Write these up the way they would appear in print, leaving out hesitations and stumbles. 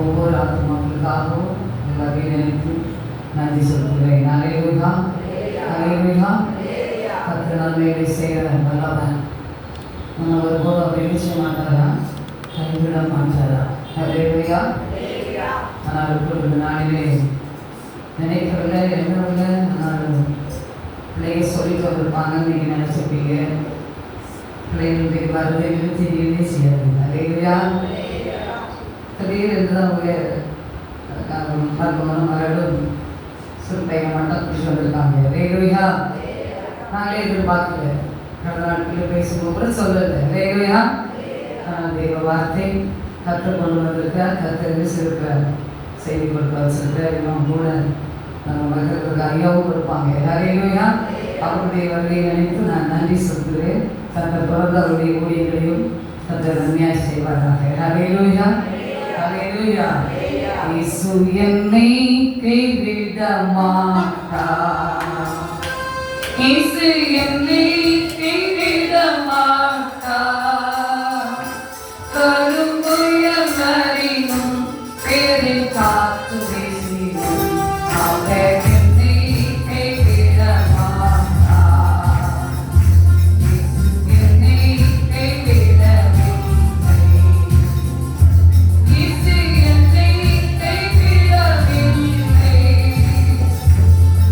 ஒவ்வொரு ஆத்மாக்களுக்காகவும் எல்லாரையும் நினைத்து நன்றி சொல்கிறேன். அல்லேலூயா, அல்லேலூயா. கர்த்தர் நன்மைகளை செய்கிற நல்லவன். நம்ம ஒருபோதும் அப்படி நிச்சய மாட்டாரா, கைவிட மாட்டாரா? அல்லேலூயா. ஆனால் இப்பொழுது நாளிலே நினைக்கவில்லை, எண்ணவில்லை. ஆனால் பிள்ளைங்க சொல்லிட்டு வந்திருப்பாங்கன்னு நீங்கள் நினச்சிருப்பீங்க. பிள்ளைகளுடைய வருதை தெரியவே செய்யாது. அல்லேலூயா. திடீரென்று அவங்க மருமகனும் மகளும் சுருட்டைங்க மட்டும் குடிச்சு வந்திருக்காங்க. அல்லேலூயா. நாங்களே எதிர்பார்க்கல. கடந்த நாட்களில் பேசும்போது கூட சொல்லலை. அல்லேலூயா. தேவ வார்த்தை கற்றுக் கொண்டு வந்திருக்கிறார். கற்று சிறுக்கிறார், செய்தி கொடுக்க வச்சிருக்கிறார். இவன் கூட நம்ம மக்களுக்கு ஐயாவும் கொடுப்பாங்க. அல்லேலூயா. அவருடைய வருகையை நினைத்து நான் நன்றி சொல்கிறேன். கர்த்தர் தொடர்ந்து அவருடைய ஊழியர்களையும் கர்த்தர் நன்மையாக செய்வாராக. அல்லேலூயா, அல்லேலூயா. இயேசு என்னை கைவிட மாட்டார். இயேசு என்னை கைவிட மாட்டார். கரும்புயல் மறினும் பேரில் காத்து வீசினும் அவர் என்னை கைவிட மாட்டார். இயேசு என்னை கைவிடவில்லை. இயேசு என்னை கைவிடவில்லை.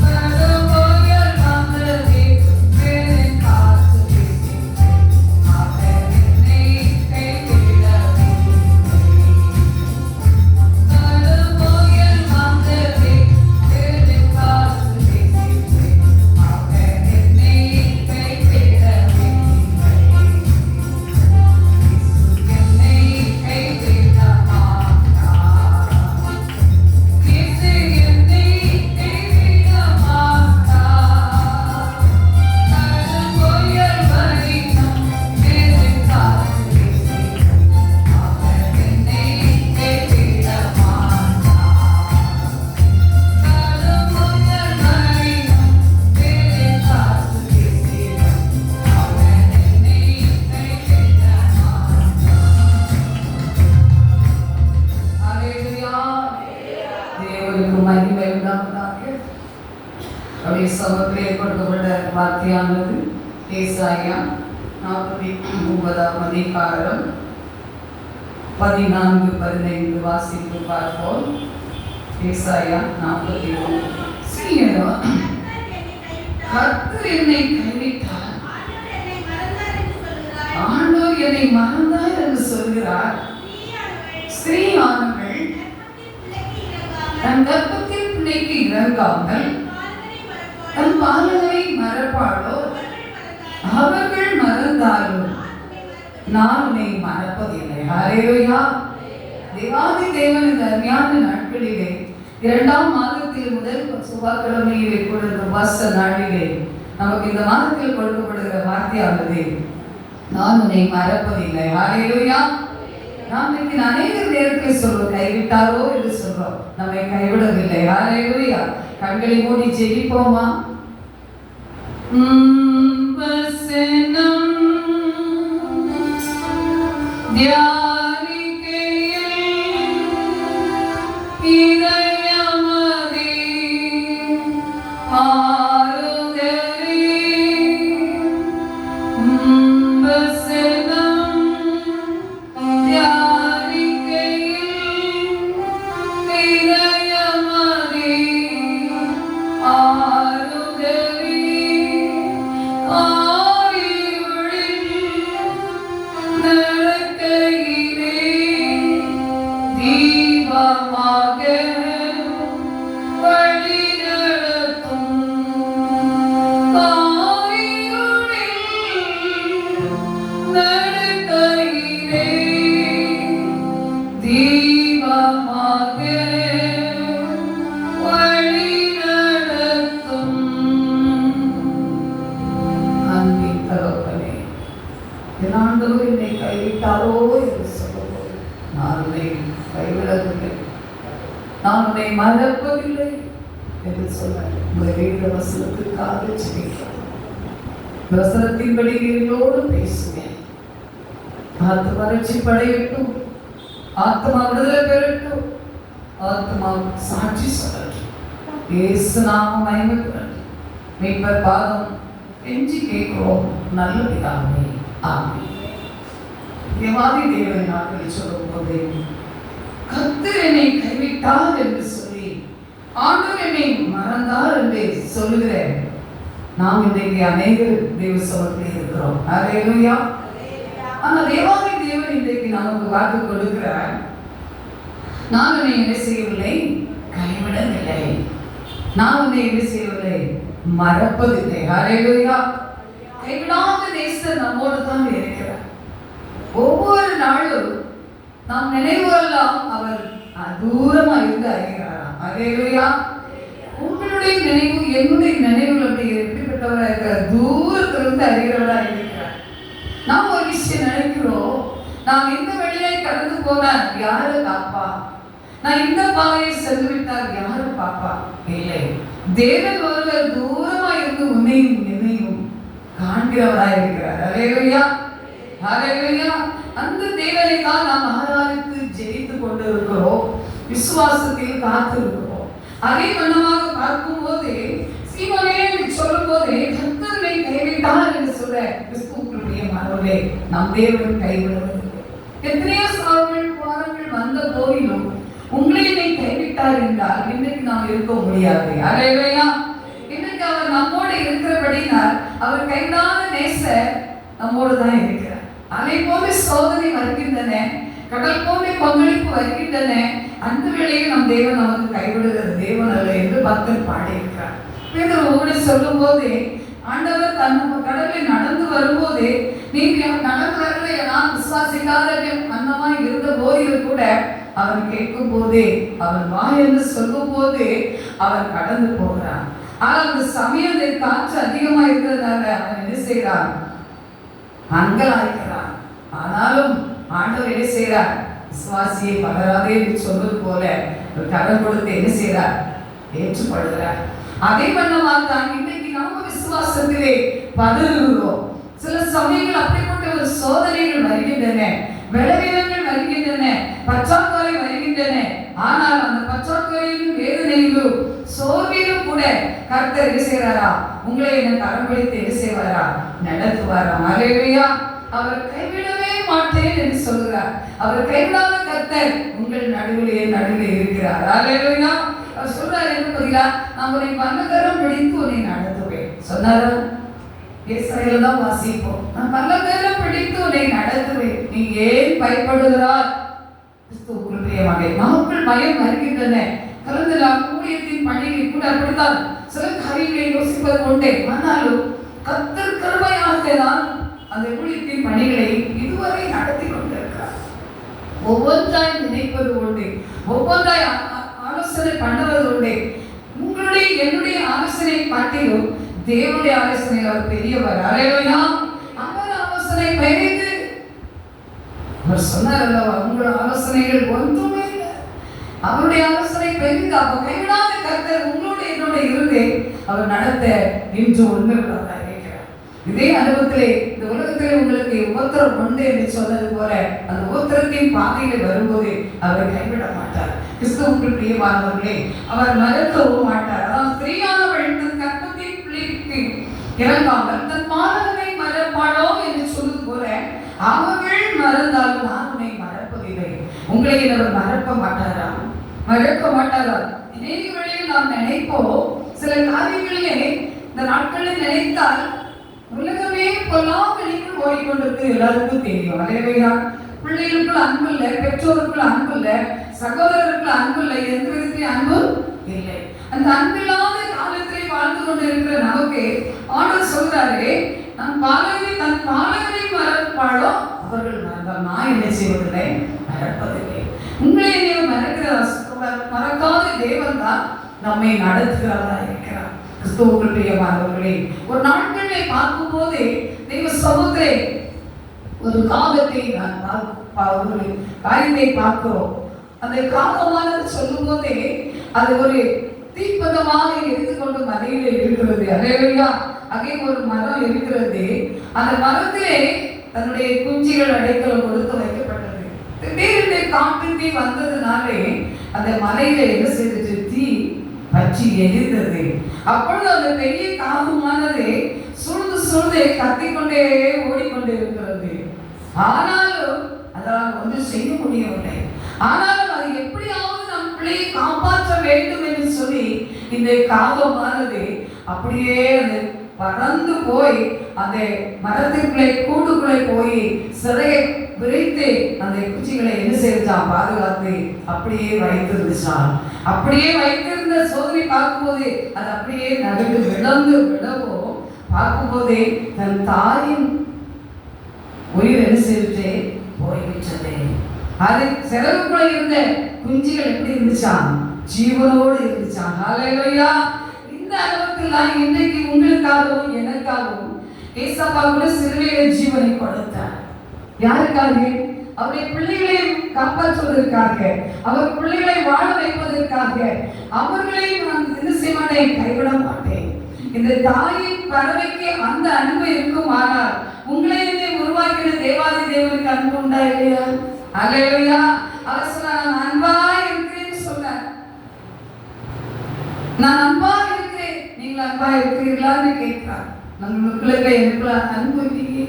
கரும்புயல் வந்ததே பேரில் காத்து வீசினும் அவர் என்னை கைவிடவில்லை. கரும்புயல் வந்ததே பேரில் காத்து வீசினும் அவர் என்னை கைவிடவில்லை. என்னை கைவிட மாட்டார். இயேசு என்னை கைவிட மாட்டார். கரும்புயல் வரினும் பேரில் காத்து வீசினும் அவர் என்னை கைவிட மாட்டார். கரும்புயல் வரினும் பேரில் காத்து வீசினும் அவர் என்னை கைவிட மாட்டார். அல்லேலூயா. தேவனுக்கு மகிமை உண்டாவதாக. அவருடைய சமூகத்தில் ஏற்படுத்தப்பட்ட வார்த்தையானது ஏசாயா 49ஆம் அதிகாரம் 14-15 வாசித்து பார்ப்போம். ஏசாயா 49. சீயனோ, கர்த்தர் என்னை கைவிட்டார், ஆண்டவர் என்னை மறந்தார் என்று சொல்கிறார். ஸ்திரீயானவள் தன் கர்ப்பத்தில் பிள்ளைக்கு இறங்காமல் தன் பாலனை மறப்பாளோ? அவர்கள் மறந்தாலும் நான் உன்னை மறப்பதில்லை. அல்லேலூயா. தேவாதி தேவன் இந்த அருமையான நாட்களிலே 2ஆம் மாதத்தில் முதல் செவ்வாய்க்கிழமையிலே கொடுத்த வாச நாளிலே நமக்கு இந்த மாதத்தில் கொடுக்கப்படுகிற வார்த்தையானது நான் உன்னை மறப்பதில்லை. அல்லேலூயா. நாம் இன்னைக்கு அநேக நேரத்தில் சொல்றோம், கைவிட்டாரோ என்று சொல்றோம். நம்மை கைவிடவில்லை. அல்லேலூயா. கண்களை மூடி ஜெபிப்போமா? வசனம் தியானிக்கையில் இதயமதே ஆறுதலே. வசனம் தியானிக்கையில் இதயமதே ஆறுதலே. ஆயுளில் நடக்கையிலே தீபமாக வழி நடத்தும். ஆயுளில் நடக்கையிலே தீபமாக வழி நடத்தும். அன்பின் தகப்பனே, என் ஆண்டவர் என்னை கைவிட்டாரோ என்று சொல்லும்போது நான் உன்னை கைவிடவில்லை, நான் உன்னை மறப்பதில்லை என்று சொல்ல உங்களை வேத வசனத்திற்காக ஜெபிக்கிறேன். வசனத்தின்படி எங்களோடு பேசுவேன். ஆத்ம வறட்சி படையட்டும், ஆத்மா விடுதலை பெறட்டும். நன்றி சொல்லட்டும். இயேசு நாமம் மகிமைப்படட்டும். மீட்பர் பாதம் கெஞ்சி கேட்கிறோம் நல்ல பிதாவே, ஆமென். தேவாதி தேவனை நாட்களில் சொல்லும் போது கர்த்தர் என்னை கைவிட்டார் என்று சொல்லி ஆண்டவர் என்னை மறந்தார் என்று சொல்லுகிற நாம் இன்றைக்கு அநேகர் தேவ சமூகத்தில் இருக்கிறோம். ஹல்லேலூயா. ஆனால் தேவாதி தேவன் இன்றைக்கு நமக்கு வாக்கு கொடுக்கிறார். நான் உன்னை என்ன செய்யவில்லை, கைவிடவில்லை. நான் உன்னை என்ன செய்யவில்லை, மறப்பதில்லை. ஹல்லேலூயா. கைவிடாத நேசர் நம்மோடு தான் இருக்கிறார். ஒவ்வொரு நாளும் நாம் நினைவுகளாம் அவர் தூரமாக இருந்து அறிகிறாராம். ஹல்லேலூயா. உங்களுடைய நினைவு என்னுடைய நினைவுகள் அப்படி எப்படிப்பட்டவராக இருக்கிறார், தூரத்திலிருந்து அறிகிறவராக இருக்கிறார். நாம் ஒரு விஷயம் நினைக்கிறோம், நாம் இந்த வழியை கடந்து போனால் யாரு காப்பா, நான் இந்த பாதையை சென்று விட்டால் யாரு பாப்பா? இல்லை, தேவன் ஒருவர் தூரமாக இருந்து உன்னையும் என்னையும் காண்கிறவராக இருக்கிறார். ஹல்லேலூயா. ஹல்லேலூயா. அந்த தேவனை தான் நாம் ஆராதித்து ஜெயித்துக் கொண்டு இருக்கிறோம், விசுவாசத்தில் காத்து இருக்கிறோம். அதே வண்ணமாக பார்க்கும் போது சீமோனே சொல்லும் போது கர்த்தரை கைவிட்டார் என்று சொல்ற கிறிஸ்துவுக்குரிய மாணவர்களே, நம் தேவன் கைவிடுவதில்லை. எத்தனையோ சாவுகள் போராட்டங்கள் வந்த போதிலும் உங்களை கைவிட்டார் என்றால் இன்றைக்கு நாம் இருக்க முடியாது. ஹல்லேலூயா. இன்றைக்கு அவர் நம்மோடு இருக்கிறபடினால் அவர் கைவிடாத நேசர் நம்மோடு தான் இருக்கிறார். அலை போல சோதனை வருகின்றன, கடல் போல பங்களிப்பு வருகின்றன. அந்த வேளையில் நம் தேவன் நமக்கு கைவிடுகிற தேவன் அல்ல என்று பக்தர் பாடியிருக்கிறார். பேதுரு சொல்லும் போது ஆண்டவர் தன் கடலை நடந்து வரும்போது நீங்க நடந்து வரல, நான் விசுவாசிக்காத அன்னமாய் இருந்த போதிலும் கூட அவன் கேட்கும் போதே அவன் வா என்று சொல்லும் போது அவன் கடந்து போகிறான். ஆனால் அந்த சமயம் காற்று அதிகமா இருந்ததுனால அவன் என்ன செய்கிறான், அங்கலாய்க்கிறான். ஆனாலும் ஆண்டவர் என்ன செய்கிறார், விசுவாசியை பகராதே என்று சொல்வது போல ஒரு கரம் கொடுத்து என்ன செய்கிறார், ஏற்றுப்படுகிறார். அதே வண்ணமாக தான் இன்றைக்கு நம்ம விசுவாசத்திலே பதறுகிறோம். சில சமயங்கள் அப்படிப்பட்ட ஒரு சோதனைகள் வருகின்றன, விளைவினங்கள் வருகின்றன, பற்றாக்குறை வருகின்றன. ஆனால் அந்த பற்றாக்குறையிலும் வேதனையிலும் சோர்விலும் கூட கர்த்தர் என்ன செய்கிறாரா, உங்களை என்ன கரம் பிடித்து என்ன செய்வாரா, நடத்துவாரா. ஹல்லேலூயா. அவர் கைவிடவே மாட்டேன் என்று சொல்கிறார். அவர் கைவிடாத கர்த்தர் உங்கள் நடுவிலே இருக்கிறார். ஹல்லேலூயா. அவர் சொல்றாரு என்ன பதிலா, நான் உன்னை பல்லக்கரம் பிடித்து உன்னை நடத்துவேன் சொன்னாரா? ஏசாயால தான் வாசிப்போம், நான் பல்லக்கரம் பிடித்து உன்னை நடத்துவேன், நீ ஏன் பயப்படுகிறார்? கிறிஸ்துவுக்குள் பிரியமானே, நமக்குள் பயம் வருகின்றன. கலந்து ஊழியத்தின் பணியை கூட அப்படித்தான் சில காரியங்களை யோசிப்பது உண்டே. ஆனாலும் கர்த்தர் கிருபையாக தான் அந்த ஊழியத்தின் பணிகளை இதுவரை நடத்தி கொண்டிருக்கிறார். ஒவ்வொன்றாய் நினைப்பது உண்டு, ஒவ்வொன்றாய் ஆலோசனை பண்ணுவது உண்டு. உங்களுடைய என்னுடைய ஆலோசனை காட்டிலும் தேவனுடைய ஆலோசனை அவர் பெரியவர். ஹல்லேலூயா. அவர் ஆலோசனை பெரியது. அவர் சொன்னார் அல்லவா, உங்கள் ஆலோசனைகள் ஒன்றுமே இல்லை, அவருடைய ஆலோசனை பெரியது. அப்ப கைவிடாத கர்த்தர் உங்களுடைய என்னுடைய இருந்து அவர் நடத்த இன்று உண்மையுள்ளவராக இருக்கிறார். இதே அனுபவத்திலே இந்த உலகத்திலே உங்களுக்கு உபத்திரம் உண்டு என்று சொன்னது போல அந்த உபத்திரத்தின் பாதையில் வரும்போது அவரை கைவிட மாட்டார். கிறிஸ்துவுக்கு பிரியமானவர்களே, அவர் மறக்கவும் மாட்டார். அதாவது ஸ்திரீயானவள் தன் கர்ப்பத்தின் பிள்ளைக்கு இறங்காமல் தன் மாணவனை மறப்பாளோ என்று சொல்வது போல அவர்கள் மறந்தாலும் நான் உன்னை மறப்பதில்லை. உங்களை அவர் மறக்க மாட்டாரா, மறக்க மாட்டாரா? அநேக வேளையில் நாம் நினைப்போம், சில காரியங்களிலே இந்த நாட்களில் நினைத்தால் உலகமே பொல்லாமல் ஓடிக்கொண்டிருக்கு, எல்லாருக்கும் தெரியும். ஹல்லேலூயா. பிள்ளைகளுக்குள் அன்பு இல்லை, பெற்றோருக்குள் அன்பு இல்லை, சகோதரருக்குள் அன்பு இல்லை, எந்த விதத்திலும் அன்பு இல்லை. அந்த அன்பில்லாத காலத்திலே வாழ்ந்து கொண்டு இருக்கிற நமக்கு ஆண்டவர் சொல்றாரு, நான் பாலகனை தன் பாலகனை மறப்பாளோ அவர்கள் மறந்தால் நான் என்ன செய்வதில்லை, மறப்பதில்லை. உங்களை மறக்காத தேவன் தான் நம்மை நடத்துகிறதா இருக்கிறார். கிறிஸ்துவுக்குள் பிரியமானவர்களே, ஒரு நாட்களை பார்க்கும் போதே தெய்வ சமூகத்திலே ஒரு காகத்தை ஒரு காரியத்தை பார்க்கிறோம். அந்த காகமானது சொல்லும் போதே அது ஒரு தீப்பந்தமாக எரிந்து கொண்டு மலையில இருக்கிறது. ஹல்லேலூயா. அங்கே ஒரு மரம் இருக்கிறது. அந்த மரத்திலே தன்னுடைய குஞ்சுகள் அடைக்கலம் கொடுத்து வைக்கப்பட்டது. திடீரென்று காட்டு தீ வந்ததுனாலே அந்த மலையில என்ன செய்துச்சு, தீ பற்றி எரிந்தது. அப்பொழுது அந்த பெரிய காகமானது சுழ்ந்து சுழ்ந்து கத்திக்கொண்டே ஓடிக்கொண்டே இருக்கிறது. ஆனாலும் அதால் ஒன்றும் செய்ய முடியவில்லை. ஆனாலும் அது எப்படியாவது நம் பிள்ளையை காப்பாற்ற வேண்டும் என்று சொல்லி இந்த காகமானது அப்படியே அது பறந்து போய் அந்த மரத்துக்குள்ளே கூட்டுக்குள்ளே போய் சிறையை விரித்து அந்த குச்சிகளை என்ன செய்தான் பாதுகாத்து அப்படியே வைத்திருந்துச்சான். அப்படியே வைத்திருந்த சோதனை பார்க்கும்போது அது அப்படியே நகர்ந்து விடவோ பார்க்கும்போதே தன் தாயின் உயிர் என்ன செய்து போய்விட்டது. அது செலவுக்குள்ள இருந்த குஞ்சுகள் எப்படி இருந்துச்சான்? ஜீவனோடு இருந்துச்சான். ஹல்லேலூயா. இந்த அளவுக்கு நான் இன்னைக்கு உங்களுக்காகவும் எனக்காகவும் ஏசப்பா கூட சிலுவையில ஜீவனை கொடுத்தார். யாருக்காக? அவருடைய பிள்ளைகளை காப்பாற்றுவதற்காக, அவர் பிள்ளைகளை வாழ வைப்பதற்காக. அவர்களை நான் என்ன செய்ய மாட்டேன், கைவிட மாட்டேன். இந்த தாயின் பறவைக்கு அந்த அன்பு இருக்கும். ஆனால் உங்களை உருவாக்கின தேவாதி தேவனுக்கு அன்பு உண்டா இல்லையா? அல்லேலூயா. அவர் சொன்னார், நான் அன்பா இருக்கிறேன்னு சொன்னார். நான் அன்பா இருக்கிறேன், நீங்கள் அன்பா இருக்கிறீர்களான்னு கேட்கிறார். நம்மளுக்குள்ள எனக்குள்ள அன்பு இல்லையே,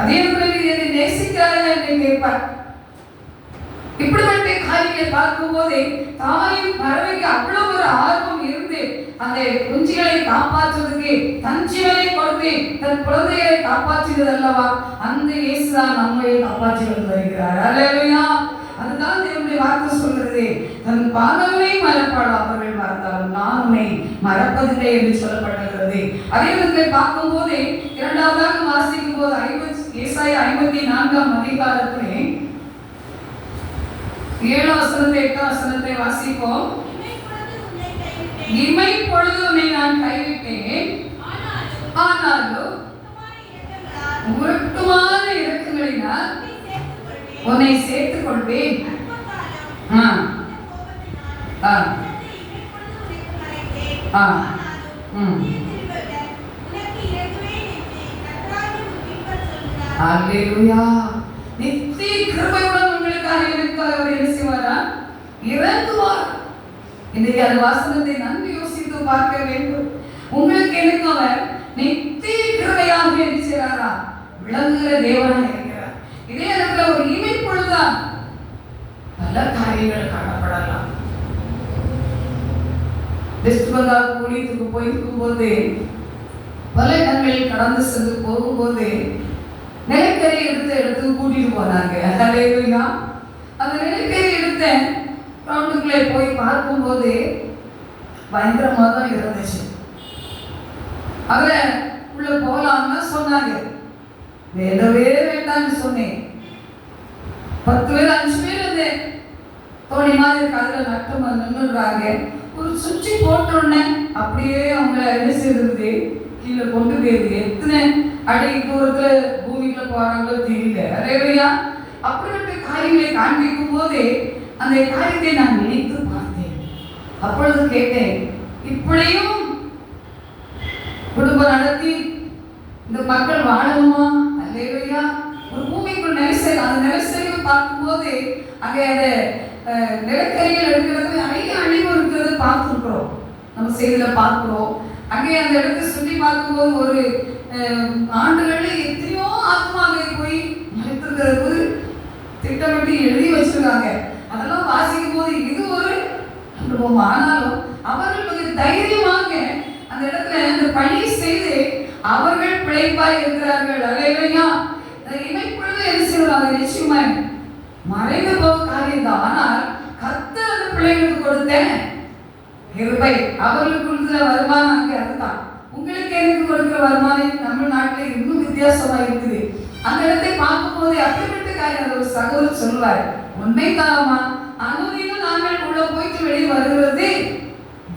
அதே என்னை நேசிக்கிறாயா என்று கேட்பார். இப்படிப்பட்ட காரியங்களை பார்க்கும் போதே தாயின் பறவைக்கு அவ்வளவு ஒரு ஆர்வம் இருந்து அந்த குஞ்சுகளை காப்பாற்றுவதற்கு தன் ஜீவனை கொடுத்து தன் குழந்தைகளை காப்பாற்றுகிறது அல்லவா? அந்த இயேசுதான் நம்மை காப்பாற்றி வந்து வருகிறார். அல்லேலூயா. அதுதான் தேவனுடைய வார்த்தை சொல்கிறது, தன் பாதங்களை மறப்பாடு அவர்கள் மறந்தாலும் நான் உன்னை மறப்பதில்லை என்று சொல்லப்பட்டிருக்கிறது. அதே விதத்தில் பார்க்கும் போதே இரண்டாவதாக வாசிக்கும் போது ஏசாயா 54ஆம் அதிகாரத்திலே 7 வசனத்தை 8 வசனத்தை வாசிப்போம். இமை பொழுது உன்னை நான் கைவிட்டேன், ஆனாலும் உருட்டுமான இரக்கங்களினால் உன்னை சேர்த்துக் கொள்வேன். அல்லேலூயா. நித்திய கிருபையுடன் உங்களுக்காக எனக்காக அவர் என்ன செய்வாரா? இறங்குவார். இன்னைக்கு அந்த வாசனத்தை நன்கு யோசித்து பார்க்க வேண்டும். உங்களுக்கு எனக்கு அவர் நித்திய கிருபையாக என்ன செய்கிறாரா? விளங்குகிற தேவனாக இருக்கிறார். இதே இடத்துல ஒரு இமை பொழுதுதான் பல காரியங்கள் காணப்படலாம். வெஸ்ட் பெங்கால் ஊழியத்துக்கு போயிருக்கும் போது பல இடங்களில் கடந்து சென்று போகும்போது நிலக்கரி எடுத்து கூட்டிட்டு போனாங்க. அல்லேலூயா. அந்த நிலக்கரி எடுத்த கிரவுண்டுக்குள்ளே போய் பார்க்கும்போது பயங்கரமாக தான் இருந்துச்சு. அதுல உள்ள போகலாம்னு சொன்னாங்க. வேண்டவே வேண்டாம்னு சொன்னேன். 10 பேர் 5 பேர் அந்த தோணி மாதிரி கதல நட்டு நின்றுறாங்க. ஒரு சுற்றி போட்டோன்னே அப்படியே அவங்கள என்ன செய்யறது, கீழே கொண்டு போயிருது. எத்தனை அடி தூரத்துல பூமிக்குள்ள போறாங்களோ தெரியல. அல்லேலூயா. அப்படிப்பட்ட காரியங்களை காண்பிக்கும் போதே அந்த காரியத்தை நான் நினைத்து பார்த்தேன். அப்பொழுது கேட்டேன், இப்படியும் குடும்பம் நடத்தி இந்த மக்கள் வாழணுமா? அல்லேலூயா. ஒரு பூமிக்குள் நெரிசல், அந்த நெரிசலை பார்க்கும்போது அங்கே அந்த நிலக்கரிகள் எடுக்கிறது நிறைய அழிவு இருக்கிறது பார்த்துருக்குறோம், நம்ம செய்தியில் பார்க்குறோம். அங்கே அந்த இடத்தை சுற்றி பார்க்கும்போது ஒரு ஆண்டுகளில் எத்தனையோ ஆத்மாவை போய் மறைத்திருக்கிறது திட்டமிட்டு எழுதி வச்சிருக்காங்க. அதெல்லாம் வாசிக்கும் போது இது ஒரு அனுபவம். ஆனாலும் அவர்கள் கொஞ்சம் தைரியமாக அந்த இடத்துல அந்த பணி செய்து அவர்கள் பிழைப்பாய் இருக்கிறார்கள். அல்லேலூயா. இமைப்பொழுது என்ன செய்வாங்க? நிச்சயமா மறைந்து போக காரியம் தான். ஆனால் கர்த்தர் அந்த பிள்ளைகளுக்கு கொடுத்த கிருபை, அவர்களுக்கு கொடுக்கிற வருமானம் அங்கே அதுதான். உங்களுக்கு எனக்கு கொடுக்கிற வருமானம் நம்ம நாட்டில் இன்னும் வித்தியாசமா இருக்குது. அந்த இடத்தை பார்க்கும் போது அப்படிப்பட்ட காரியம் ஒரு சகோதரர் சொல்லுவார், உண்மைதானமா அனுதினம் நாங்கள் உள்ள போயிட்டு வெளியே வருகிறது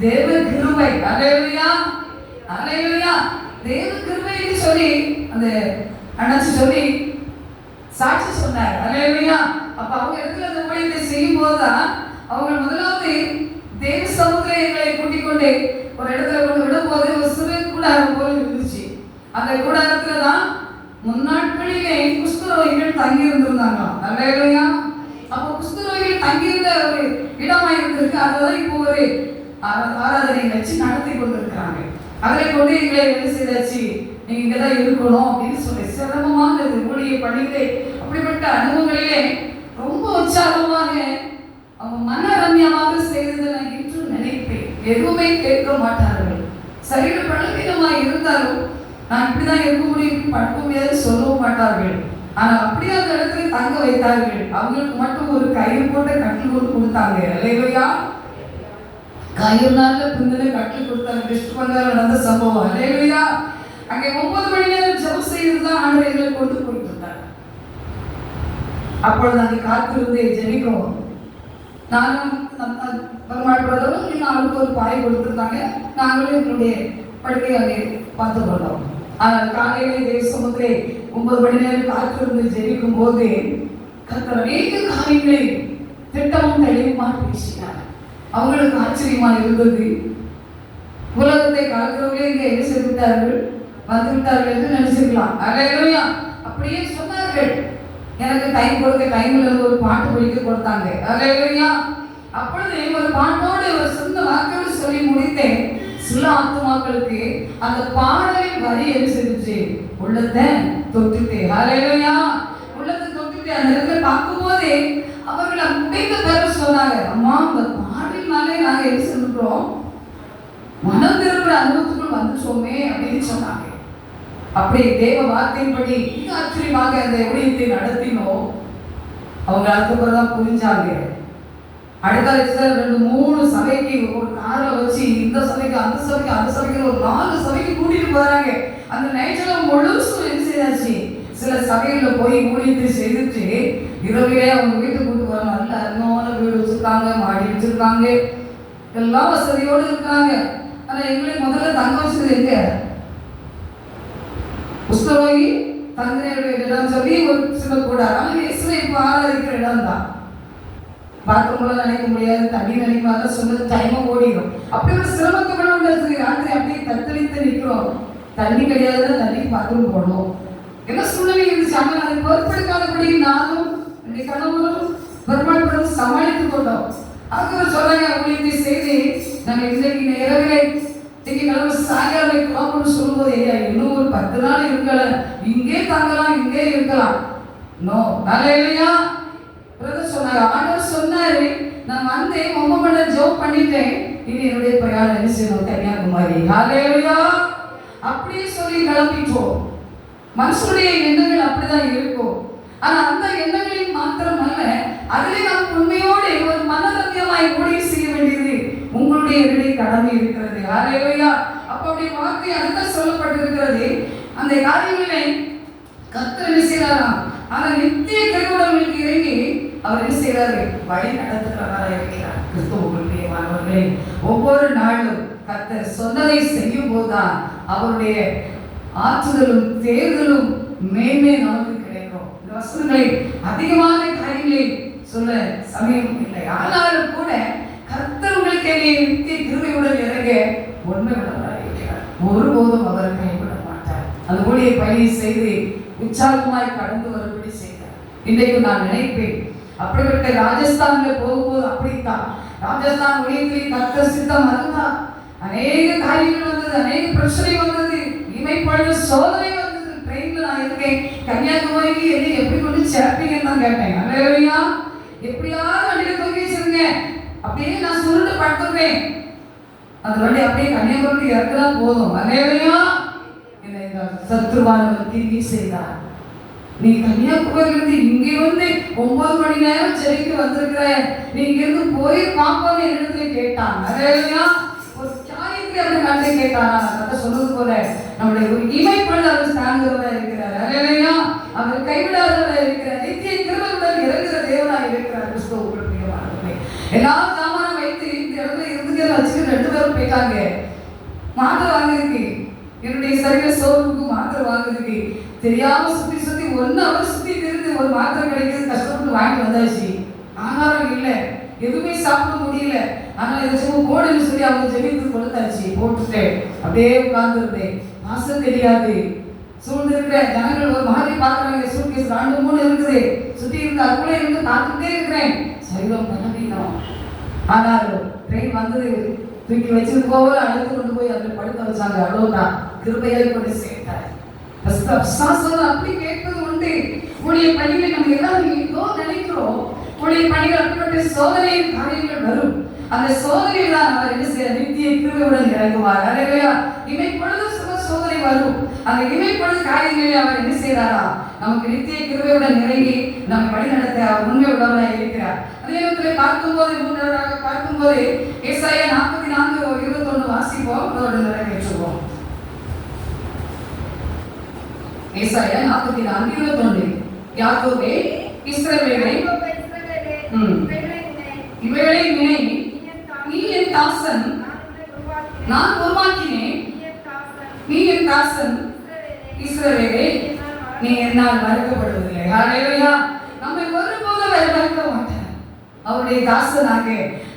தேவ கிருபை. அல்லேலூயா. அல்லேலூயா. தேவ கிருபை என்று சொல்லி அந்த அண்ணாச்சி சொல்லி சாட்சி சொன்னார். அல்லேலூயா. அப்ப அவங்க இடத்துல அந்த ஊழியத்தை செய்யும் போதுதான் அவங்க முதலாவது தேவ சமுத்திரம் எங்களை கூட்டிக் கொண்டு ஒரு இடத்துல கொண்டு விடும் போது ஒரு சிறு கூடாரம் போல இருந்துச்சு. அந்த கூடாரத்துல தான் முன்னாட்களிலே குஷ்டரோகிகள் தங்கி இருந்திருந்தாங்க. அல்லேலூயா. அப்போ குஷ்டரோகிகள் தங்கியிருந்த ஒரு இடமா இருந்திருக்கு. அதை இப்போ ஒரு ஆராதனை வச்சு நடத்தி கொண்டிருக்கிறாங்க. அதில் கொண்டு எங்களை என்ன செய்தாச்சு, நீங்க இங்கதான் இருக்கணும் அப்படின்னு சொல்லி சிரமமான ஊழிய பணிகளே அப்படிப்பட்ட அனுபவங்களிலே ரொம்ப உற்சாகமாக அவங்க மன ரம்யமாக செய்ததை நான் இன்று நினைப்பேன். எதுவுமே கேட்க மாட்டார்கள். சரீர பலவீனமாக இருந்தாலும் நான் இப்படிதான் இருக்க முடியும் படுக்க முடியாது சொல்லவும் மாட்டார்கள். ஆனால் அப்படியே அந்த இடத்துல தங்க வைத்தார்கள். அவங்களுக்கு மட்டும் ஒரு கயிறு போட்டு கட்டில் போட்டு கொடுத்தாங்க. அல்லேலூயா. கயிறு நாள்ல பின்னல கட்டில் கொடுத்தாங்க. கிறிஸ்து பங்கால நடந்த சம்பவம். அல்லேலூயா. அங்கே 9 மணி நேரம் ஜெபம் செய்துதான் ஆண்டவர் எங்களை கொண்டு போயிட்டு இருந்தார். அப்பொழுது அங்கே காத்திருந்து ஜெபிக்கிறோம். நானும் பெருமாள் பிரதரும் அவருக்கு ஒரு பாய் கொடுத்துருந்தாங்க. நாங்களும் எங்களுடைய படுக்கை அங்கே பார்த்து கொண்டோம். ஆனால் காலையிலே தேவ சமூகத்திலே 9 மணி நேரம் காத்திருந்து ஜெபிக்கும் போது கர்த்தர் அநேக காரியங்களை திட்டமும் தெளிவுமாக பேசினார். அவங்களுக்கு ஆச்சரியமா இருந்தது. உலகத்தை காக்கிறவர்களே இங்கே என்ன செய்து விட்டார்கள், வந்து விட்டார்கள் என்று நினைச்சிருக்கலாம். அல்லேலூயா. அப்படியே சொன்னார்கள். எனக்கு டைம் கொடுக்க டைம்ல ஒரு பாட்டு படிக்க கொடுத்தாங்க. அல்லேலூயா. அப்பொழுது ஒரு பாட்டோடு ஒரு சொந்த வாக்கோடு சொல்லி முடித்தேன். சில ஆத்துமாக்களுக்கு அந்த பாடலின் வரி என்ன செஞ்சுச்சு, உள்ளத்தை தொட்டுட்டு. அல்லேலூயா. உள்ளத்தை தொட்டுட்டு அந்த இடத்துல பார்க்கும் போதே அவர்கள் முடிந்த பிறகு சொன்னாங்க, அம்மா அந்த பாடலினாலே நாங்க என்ன செஞ்சுட்டோம், மனம் திரும்புற அனுபவத்துக்குள் வந்துச்சோமே அப்படின்னு சொன்னாங்க. அப்படி தேவ வார்த்தையின்படி மிக ஆச்சரியமாக அந்த ஊழியத்தை நடத்தினோம். அவங்க அதுக்கப்புறம் புரிஞ்சாங்க. அடுத்த 2-3 சபைக்கு ஒரு காரை வச்சு இந்த சபைக்கு அந்த சபைக்கு அந்த சபைக்கு ஒரு 4 சபைக்கு கூட்டிட்டு போறாங்க. அந்த நைட்ல முழுசும் என்ன செய்தாச்சு, சில சபைகளில் போய் ஊழியத்தை செய்துட்டு இரவிலே அவங்க வீட்டுக்கு கூட்டு போறாங்க. நல்ல அருமையான வீடு வச்சிருக்காங்க, மாடி வச்சிருக்காங்க, எல்லா வசதியோடு இருக்காங்க. ஆனா எங்களை முதல்ல தங்க வச்சது எங்க, புஸ்தகி தங்கின இடம் சொல்லி ஒரு சில கூட இப்போ ஆராதிக்கிற இடம் தான். பாத்ரூம்ல நினைக்க முடியாது, தண்ணி நினைக்காத சொன்னது டைமும் ஓடிடும். அப்படி ஒரு சிரமக்கப்படும் ராத்திரி அப்படியே தத்தளித்து நிற்கிறோம். தண்ணி கிடையாது, தண்ணி பாத்ரூம் போடணும். என்ன சூழ்நிலை இருந்துச்சு. ஆனால் அதை பொறுப்பெடுக்காதபடி நானும் என்னுடைய கணவரும் பெருமாள் சமாளித்துக் கொண்டோம். அதுக்கு சொல்றாங்க, ஊழியத்தை செய்து நாங்கள் இன்றைக்கு இரவிலே கிழமை சாயங்காலம் வைக்கலாம்னு சொல்லும்போது, இன்னும் ஒரு 10 நாள் இருக்கலாம், இங்கே தங்கலாம், இங்கே இருக்கலாம். நோ. அல்லேலூயா. பிரதர் சொன்னாங்க, ஆண்டவர் சொன்னாரு, நான் வந்தேன் 9 மணி நேரம் ஜெபம் பண்ணிட்டேன், இனி என்னுடைய பிரயாணம் என்ன செய்யணும், கன்னியாகுமரி. அல்லேலூயா. அப்படியே சொல்லி கிளம்பிட்டோம். மனுஷனுடைய எண்ணங்கள் அப்படிதான் இருக்கும். ஆனா அந்த எண்ணங்களின் மாத்திரம் அல்ல, அதிலே நாம் உண்மையோடு ஒரு மனரத்தியமாய் ஊழியம் செய்ய வேண்டியது உங்களுடைய என்னுடைய கடமை இருக்கிறது. அல்லேலூயா. அப்ப அப்படி வார்த்தை அடுத்த சொல்லப்பட்டிருக்கிறது. அந்த காரியங்களை கர்த்தர் என்ன செய்யறாராம், ஆனா நித்திய கிருபையுடன் இறங்கி அவர் என்ன செய்யறாரு, வழி நடத்துகிறவராக இருக்கிறார். கிறிஸ்துவுக்குள்ளே மாணவர்களே, ஒவ்வொரு நாளும் கர்த்தர் சொன்னதை செய்யும் போதுதான் அவருடைய ஆற்றுதலும் தேர்தலும் மேன்மை நமக்கு கிடைக்கும். இந்த வசனங்களை அதிகமான காரியங்களை சொல்ல சமயம் இல்லை. ஆனாலும் கூட கர்த்தர் உங்களுக்கு நித்திய கிருபையுடன் இறங்க உண்மை உள்ளவராக இருக்கிறார். ஒருபோதும் அவர் கைவிட மாட்டார். அந்த ஊழிய பணியை செய்து உற்சாகமாய் கடந்து வரும்படி செய்தார். இன்றைக்கு நான் நினைப்பேன், அப்படிப்பட்ட ராஜஸ்தான்ல போகும்போது அப்படித்தான். ராஜஸ்தான் ஊழியத்திலே கர்த்தர் சித்தம் அதுதான். அநேக காரியங்கள் வந்தது, அநேக பிரச்சனை வந்தது, இமைப்பழுது சோதனை வந்தது. ட்ரெயின்ல நான் இருக்கேன், கன்னியாகுமரிக்கு என்னை எப்படி கொண்டு சேர்ப்பீங்கன்னு தான் கேட்டேன். அல்லேலூயா. எப்படியாவது வண்டியில தூக்கி வச்சிருங்க, அப்படியே நான் சுருண்டு படுத்துறேன். அந்த வண்டி அப்படியே கன்னியாகுமரிக்கு இறக்குறா போதும். அல்லேலூயா. என்னை சத்ருவானவர் கிரியை செய்தார். நீ கன்னியாகுமரியிலிருந்து இங்கே வந்து 9 மணி நேரம் செடிக்கு வந்திருக்கிற, நீ இங்கிருந்து போய் பார்ப்போன்னு என்னிடத்துல கேட்டான். அல்லேலூயா. ஒரு காரியத்தை அப்படி கண்டு கேட்டானா, கதை சொன்னது போல நம்முடைய ஒரு இமைப்பொழுது அவர் தாங்குகிறவராக இருக்கிறார். அல்லேலூயா. அவர் கைவிடாதவராக இருக்கிறார். நித்திய கிருபையுடன் இறங்குகிற தேவனாக இருக்கிறார். கிறிஸ்துவுக்குள் பிரியமானவர்களே, எல்லா சாமானும் வைத்து இந்த இடத்துல இருந்துக்கே வச்சுட்டு 2 பேரும் போயிட்டாங்க. மாத்திரை வாங்கிருக்கு, என்னுடைய சரீர சோர்வுக்கு மாத்திரை வாங்கிருக்கு. தெரியாம சுத்தி சுத்தி 1 அவர் சுத்தி திருந்து ஒரு மாத்திரை கிடைக்கிறது கஷ்டப்பட்டு வாங்கி வந்தாச்சு. ஆகாரம் இல்லை, எதுவுமே சாப்பிட முடியல. ஆனால் ஏதாச்சும் போடுன்னு சொல்லி அவங்க ஜெபித்து கொடுத்தாச்சு. போட்டுட்டு அப்படியே உட்கார்ந்துருந்தேன். மாசம் தெரியாது. சூழ்ந்திருக்கிற ஜனங்கள் ஒரு மாதிரி பார்க்குறாங்க. சூட்கேஸ் 2-3 இருக்குது, சுற்றி இருந்து அதுக்குள்ளே இருந்து பார்த்துட்டே இருக்கிறேன். சரீரம் பலவீனம். ஆனாலும் ட்ரெயின் வந்து தூக்கி வச்சது போல அழைத்து கொண்டு போய் அதில் படுக்க வச்சாங்க. அவ்வளவுதான், கிருபையாய் கொண்டு சேர்த்தார். அப்படி கேட்பது உண்டு. உடைய பணிகளை நம்ம எல்லாரும் ஏதோ நினைக்கிறோம். உடைய பணிகள் அப்படிப்பட்ட சோதனையின் காரியங்கள் வரும். அந்த சோதனையில் தான் அவர் என்ன செய்ய நித்திய கிருபையுடன் இறங்குவார். அல்லேலூயா. இமைப்பொழுது சோதனை வரும். அந்த இமைப்பொழுது காரியங்களில் அவர் என்ன செய்யறாரா, நமக்கு நித்திய கிருபையுடன் இறங்கி நம்ம வழி நடத்த அவர் உண்மை உள்ளவராக இருக்கிறார். அதே நேரத்தில் பார்க்கும்போது மூன்றாவதாக பார்க்கும்போது ஏசாயா 44:21 வாசிப்போம், அதோடு நிறைவேற்றுவோம். ஏசாயா 44:21 யாக்கோபே இஸ்ரவேலே இவைகளை நினை, நீ என் தாசன், நான் உருவாக்கினேன், நீ என் தாசன் இஸ்ரவேலே, நீ என்னால் மறக்கப்படுவதில்லை. ஹல்லேலூயா. நம்மை ஒருபோதும் மறக்க மாட்டார். அவருடைய தாசனாக,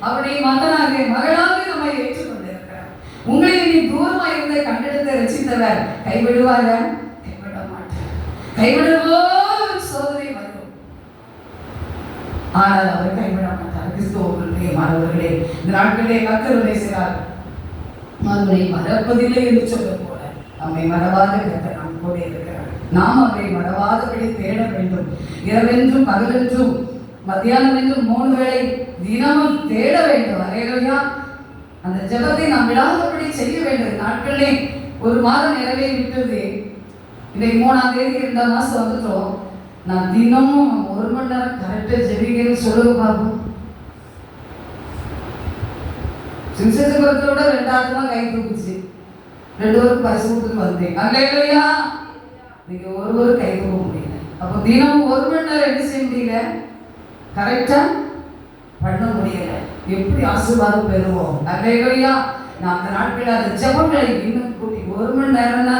அவருடைய மகனாக, மகளாக நம்மை ஏற்றுக்கொண்டிருக்கிறார். உங்களை நீ தூரமாக இருந்த கண்டெடுத்து ரசித்தவர் கைவிடுவார? கைவிட மாட்டார். கைவிடுவோ சோதனை வரும், ஆனால் அவர் கைவிட மாட்டார். கிறிஸ்துவுக்குள்ளே மாணவர்களே, இந்த நாட்களிலே கர்த்தர் பேசுகிறார், அவரை மறப்பதில்லை என்று சொல்வது போல நம்மை மறவாத கர்த்தர் நாம் கூட இருக்கிறார். நாம் அவரை மறவாதபடி தேட வேண்டும். இரவென்றும் பகலென்றும் மத்தியானம் என்றும் 3 வேளை தினமும் தேட வேண்டும். அல்லேலூயா. அந்த ஜெபத்தை நாம் விடாதபடி செய்ய வேண்டும். நாட்களிலே ஒரு மாதம் நிறைவேறி விட்டது. இன்னைக்கு 3ஆம் தேதி 2ஆம் மாசம் வந்துட்டோம். நான் தினமும் 1 மணி நேரம் கரெக்டா ஜெபிக்கிறேன்னு சொல்லுங்க பார்ப்போம். சிம்சேசபுரத்தோட 2ஆவது தான் கை தூக்குச்சு. 2 பேருக்கு பரிசு கொடுத்துட்டு வந்தேன். அல்லேலூயா. நீங்க ஒரு கை தூக்க முடியல. அப்போ தினமும் 1 மணி நேரம் என்ன செய்ய முடியல, கரெக்டா பண்ண முடியல. எப்படி ஆசீர்வாதம் பெறுவோம்? அல்லேலூயா. நான் அந்த நாட்களில் அந்த ஜெபங்களை இன்னும் கூட்டி 1 மணி நேரம்னா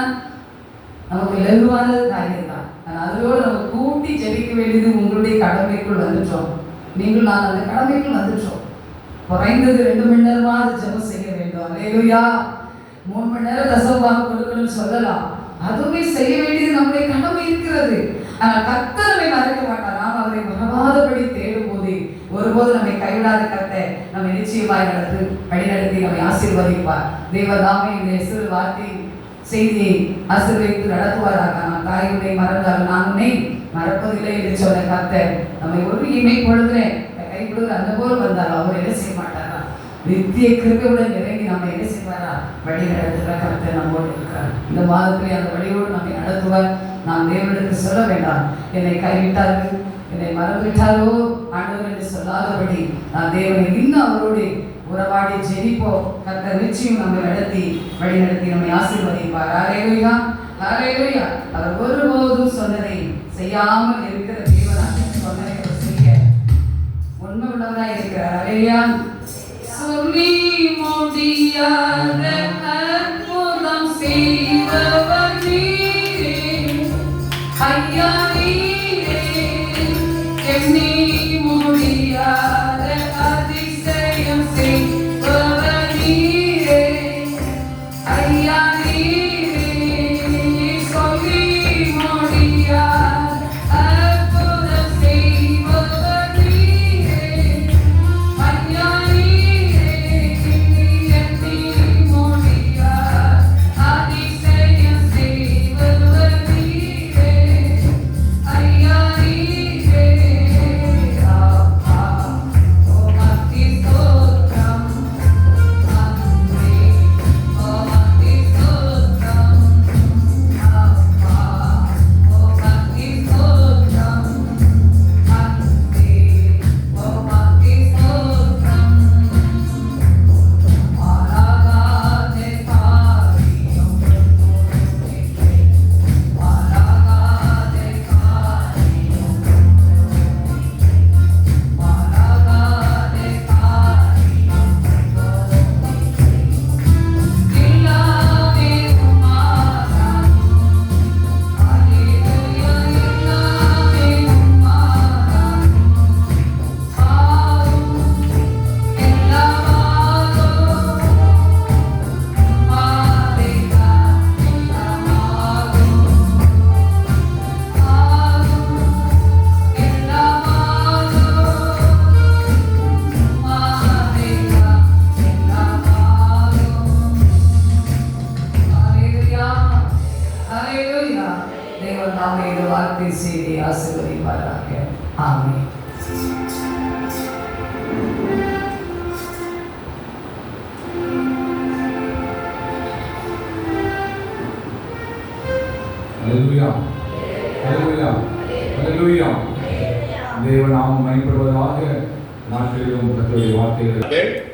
நமக்கு லகுவான காரியம் தான். அதோடு நம்ம கூட்டி ஜெபிக்க வேண்டியது உங்களுடைய கடமைக்குள் வந்துட்டோம். நீங்கள் நான் அந்த கடமைக்குள் வந்துட்டோம். குறைந்தது 2 மணி நேரமாவது ஜெபம் செய்ய வேண்டும். அல்லேலூயா. 3 மணி நேரம் தசமபாகம் கொடுக்கணும்னு சொல்லலாம். அதுவுமே செய்ய வேண்டியது நம்முடைய கடமை இருக்கிறது. ஆனால் கர்த்தர் நம்மை மறக்க மாட்டார். நாம் அவரை மறவாதபடி தேடும் போது ஒருபோது நம்மை கைவிடாத கர்த்தர் நம்மை நிச்சயமாய் வழிநடத்தி நம்மை ஆசீர்வதிப்பார். தேவதாமே இந்த சிறு வார்த்தை செய்தியை ஆசீர்வதித்து நடத்துவாராக. நான் தாயுனை மறந்தால் நான் உன்னை மறப்பதில்லை என்று சொன்ன கர்த்தர் நம்மை ஒரு இமை பொழுதுல கைவிடுகிற அந்த போல் வந்தால் அவர் என்ன செய்ய மாட்டாரா, நித்திய கிருபையுடன் இறங்கி நம்ம என்ன செய்வாரா, வழி நடத்துகிற கர்த்தர் நம்மோடு இருக்கிறார். இந்த மாதத்திலே அந்த வழியோடு நம்மை நடத்துவார். நாம் தேவனுக்கு சொல்ல வேண்டாம், என்னை கைவிட்டார்கள், என்னை மறந்துவிட்டாரோ ஆண்டவர் என்று சொல்லாதபடி நான் தேவனை இன்னும் அவரோடு உறவாடி ஜெபிப்போம். கர்த்தர் நிச்சயம் நம்மை நடத்தி வழி நடத்தி நம்மை ஆசீர்வதிப்பார். ஹல்லேலூயா. ஹல்லேலூயா. அவர் ஒருபோதும் சொன்னதை செய்யாமல் இருக்கிற தேவனாக சொன்னதை அவர் செய்ய உண்மை உள்ளவராய் இருக்கிறார். ஹல்லேலூயா. சொல்லி முடியாத அற்புதம் செய்தவர் நீரே, ஐயா நீரே, எண்ணி முடியாத அதிசயம் செய்தவர் நீரே, ஐயா நீரே, சொல்லி முடியாத அற்புதம் செய்தவர் நீரே, ஐயா நீரே, எண்ணி முடியாத தேவன் நாமே இந்த வார்த்தை செய்தி ஆசீர்வதிப்பாராக. ஆமென். ஹல்லேலூயா, ஹல்லேலூயா, ஹல்லேலூயா. தேவ நாமம் மகிமைப்படுவதாக. நாட்டிலும் கர்த்தருடைய வார்த்தைகள்